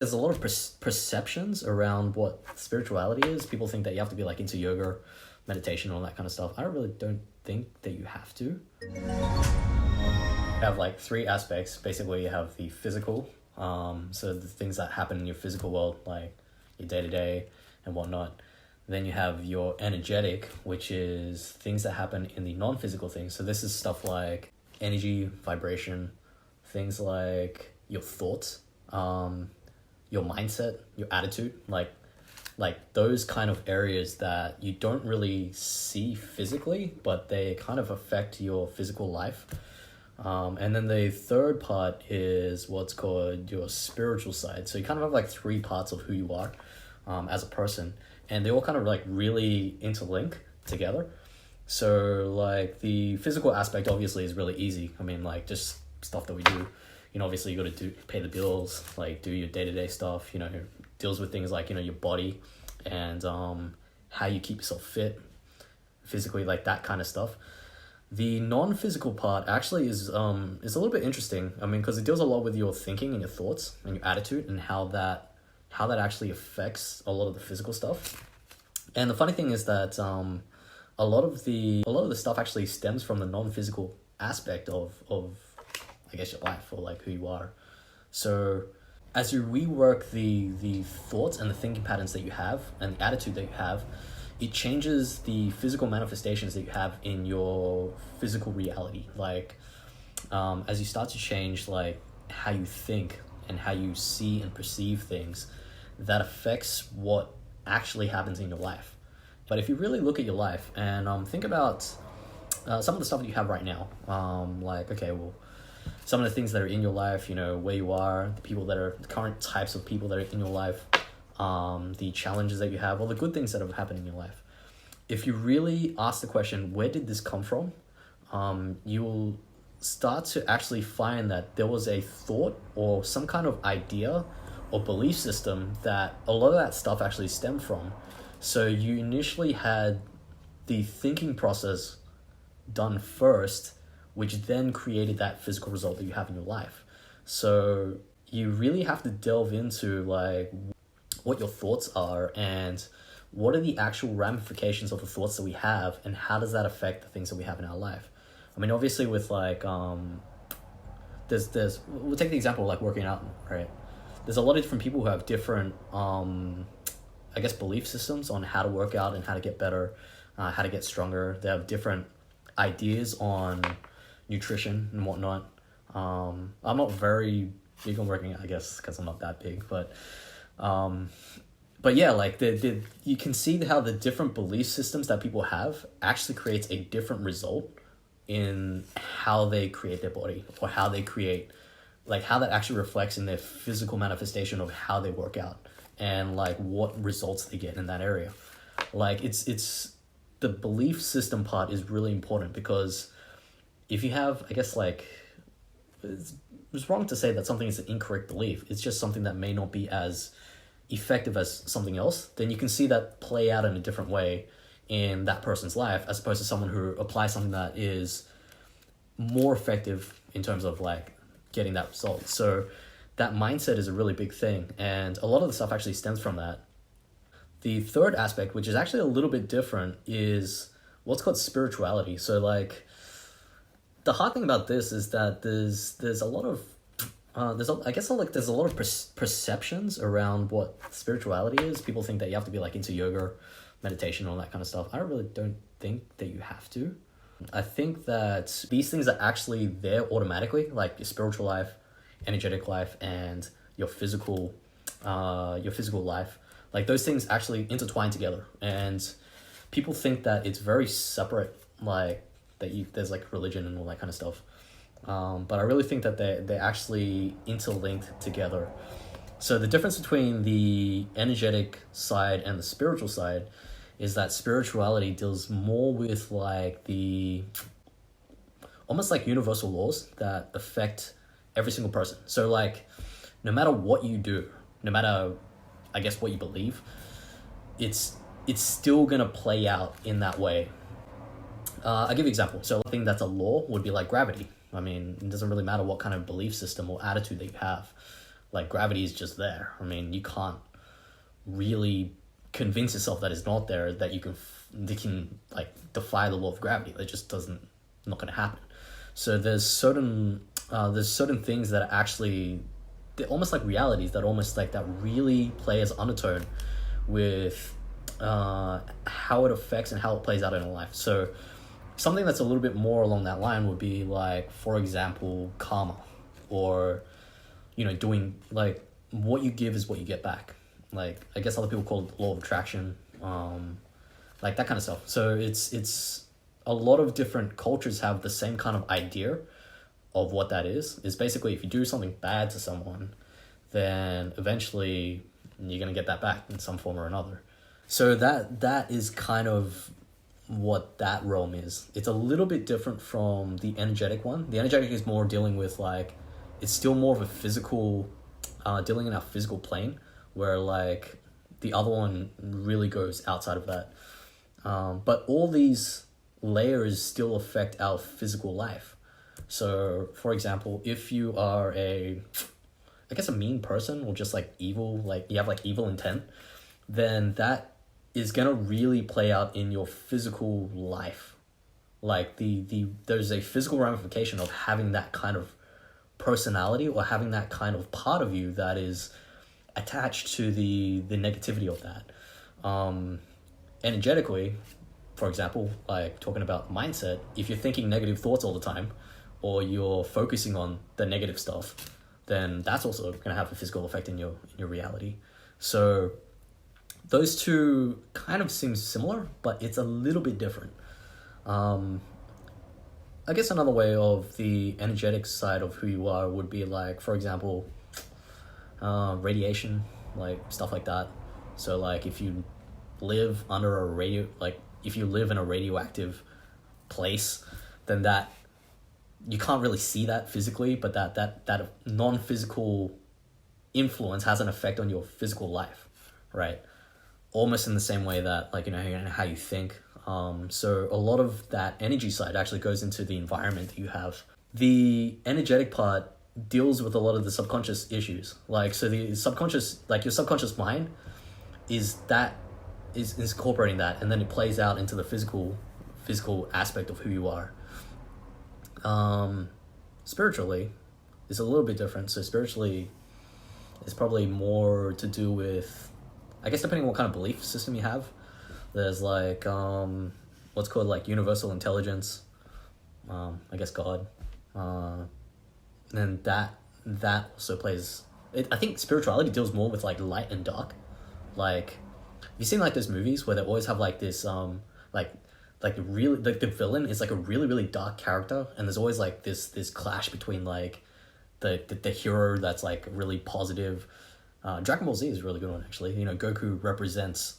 There's a lot of perceptions around what spirituality is. People think that you have to be like into yoga, meditation, all that kind of stuff. I really don't think that you have to. You have like three aspects. Basically, you have the physical, so the things that happen in your physical world, like your day-to-day and whatnot. Then you have your energetic, which is things that happen in the non-physical things. So this is stuff like energy, vibration, things like your thoughts, your mindset, your attitude, like those kind of areas that you don't really see physically, but they kind of affect your physical life. And then the third part is what's called your spiritual side. So you kind of have like three parts of who you are as a person, and they all kind of like really interlink together. So like the physical aspect obviously is really easy. I mean, like just stuff that we do. You know, obviously you got to pay the bills, like do your day-to-day stuff, you know, deals with things like, you know, your body and how you keep yourself fit physically, like that kind of stuff. The non-physical part actually is a little bit interesting. I mean, because it deals a lot with your thinking and your thoughts and your attitude and how that actually affects a lot of the physical stuff. And the funny thing is that a lot of the stuff actually stems from the non-physical aspect of I guess your life, or like who you are. So as you rework the thoughts and the thinking patterns that you have and the attitude that you have, it changes the physical manifestations that you have in your physical reality. Like as you start to change like how you think and how you see and perceive things, that affects what actually happens in your life. But if you really look at your life and think about some of the stuff that you have right now, like, okay, well, some of the things that are in your life, you know, where you are, the current types of people that are in your life, the challenges that you have, all the good things that have happened in your life. If you really ask the question, where did this come from? You will start to actually find that there was a thought or some kind of idea or belief system that a lot of that stuff actually stemmed from. So you initially had the thinking process done first, which then created that physical result that you have in your life. So you really have to delve into like what your thoughts are and what are the actual ramifications of the thoughts that we have and how does that affect the things that we have in our life. I mean, obviously with like, there's we'll take the example of like working out, right? There's a lot of different people who have different, I guess, belief systems on how to work out and how to get better, how to get stronger. They have different ideas on nutrition and whatnot. I'm not very big on working out, I guess, because I'm not that big, but yeah, like you can see how the different belief systems that people have actually creates a different result in how they create their body, or how they create, like how that actually reflects in their physical manifestation of how they work out and like what results they get in that area. Like it's the belief system part is really important, because if you have, I guess, like, it's wrong to say that something is an incorrect belief. It's just something that may not be as effective as something else. Then you can see that play out in a different way in that person's life, as opposed to someone who applies something that is more effective in terms of like getting that result. So that mindset is a really big thing, and a lot of the stuff actually stems from that. The third aspect, which is actually a little bit different, is what's called spirituality. So like the hard thing about this is that there's a lot of there's a lot of perceptions around what spirituality is. People think that you have to be like into yoga, meditation, all that kind of stuff. I really don't think that you have to. I think that these things are actually there automatically, like your spiritual life, energetic life, and your physical life. Like those things actually intertwine together, and people think that it's very separate, like there's like religion and all that kind of stuff. But I really think that they're actually interlinked together. So the difference between the energetic side and the spiritual side is that spirituality deals more with like the almost like universal laws that affect every single person. So like no matter what you do, no matter, I guess, what you believe, it's still gonna play out in that way. I'll give you an example. So a thing that's a law would be like gravity. I mean, it doesn't really matter what kind of belief system or attitude that you have. Like, gravity is just there. I mean, you can't really convince yourself that it's not there, that you can like defy the law of gravity. That just not going to happen. So there's certain things that are actually, they're almost like realities that really play as undertone with how it affects and how it plays out in life. So something that's a little bit more along that line would be like, for example, karma, or doing, like, what you give is what you get back. Like, I guess other people call it law of attraction, like that kind of stuff. So it's a lot of different cultures have the same kind of idea of what that is. Is basically, if you do something bad to someone, then eventually you're going to get that back in some form or another. So that is kind of what that realm is. It's a little bit different from the energetic one. The energetic is more dealing with, like, it's still more of a physical, dealing in our physical plane, where, like, the other one really goes outside of that. But all these layers still affect our physical life. So, for example, if you are a mean person, or just like evil, like you have like evil intent, then that is gonna really play out in your physical life. Like there's a physical ramification of having that kind of personality, or having that kind of part of you that is attached to the negativity of that. Energetically, for example, like talking about mindset, if you're thinking negative thoughts all the time, or you're focusing on the negative stuff, then that's also going to have a physical effect in your reality. So those two kind of seem similar, but it's a little bit different. I guess another way of the energetic side of who you are would be like, for example, radiation, like stuff like that. So like if you live if you live in a radioactive place, then that, you can't really see that physically, but that non-physical influence has an effect on your physical life, right? Almost in the same way that, like, how you think. So a lot of that energy side actually goes into the environment that you have. The energetic part deals with a lot of the subconscious issues. Like, so the subconscious, like your subconscious mind is incorporating that, and then it plays out into the physical aspect of who you are. Spiritually is a little bit different. So spiritually is probably more to do with, I guess, depending on what kind of belief system you have. There's like what's called like universal intelligence, I guess God, and that also plays it. I think spirituality deals more with like light and dark. Like, have you seen like those movies where they always have like this like really, like the villain is like a really, really dark character, and there's always like this clash between like the hero that's like really positive. Dragon Ball Z is a really good one, actually. Goku represents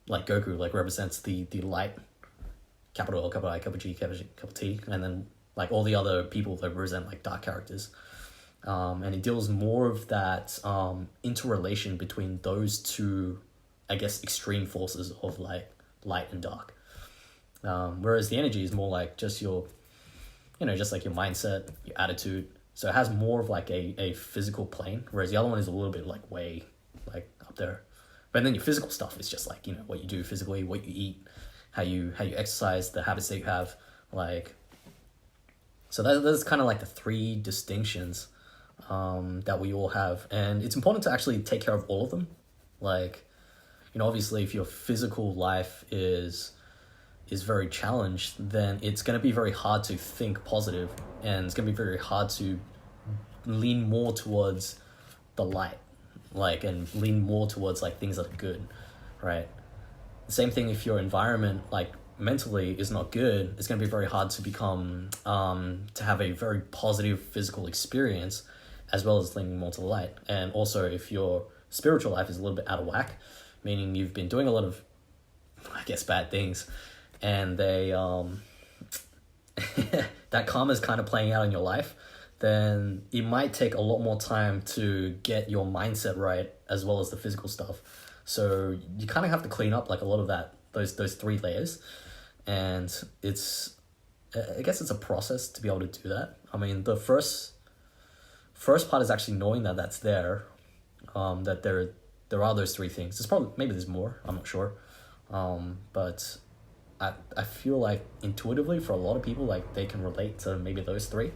the light, capital L, capital I, capital G, capital T, and then like all the other people that represent like dark characters. And it deals more of that interrelation between those two, I guess, extreme forces of like light and dark. Whereas the energy is more like just your, just like your mindset, your attitude. So it has more of like a physical plane, whereas the other one is a little bit like way like up there. But then your physical stuff is just like, what you do physically, what you eat, how you exercise, the habits that you have, like. So that's kind of like the three distinctions that we all have, and it's important to actually take care of all of them. Like, obviously, if your physical life is very challenged, then it's going to be very hard to think positive, and it's going to be very hard to lean more towards the light, like, and lean more towards like things that are good, right? The same thing if your environment, like, mentally is not good, it's going to be very hard to become to have a very positive physical experience, as well as leaning more to the light. And also, if your spiritual life is a little bit out of whack, meaning you've been doing a lot of, I guess, bad things, and they that karma is kind of playing out in your life, then it might take a lot more time to get your mindset right, as well as the physical stuff. So you kind of have to clean up like a lot of those three layers, and I guess it's a process to be able to do that. I mean, the first first part is actually knowing that that's there, that there are those three things. There's probably, maybe there's more, I'm not sure. But I feel like intuitively for a lot of people, like they can relate to maybe those three.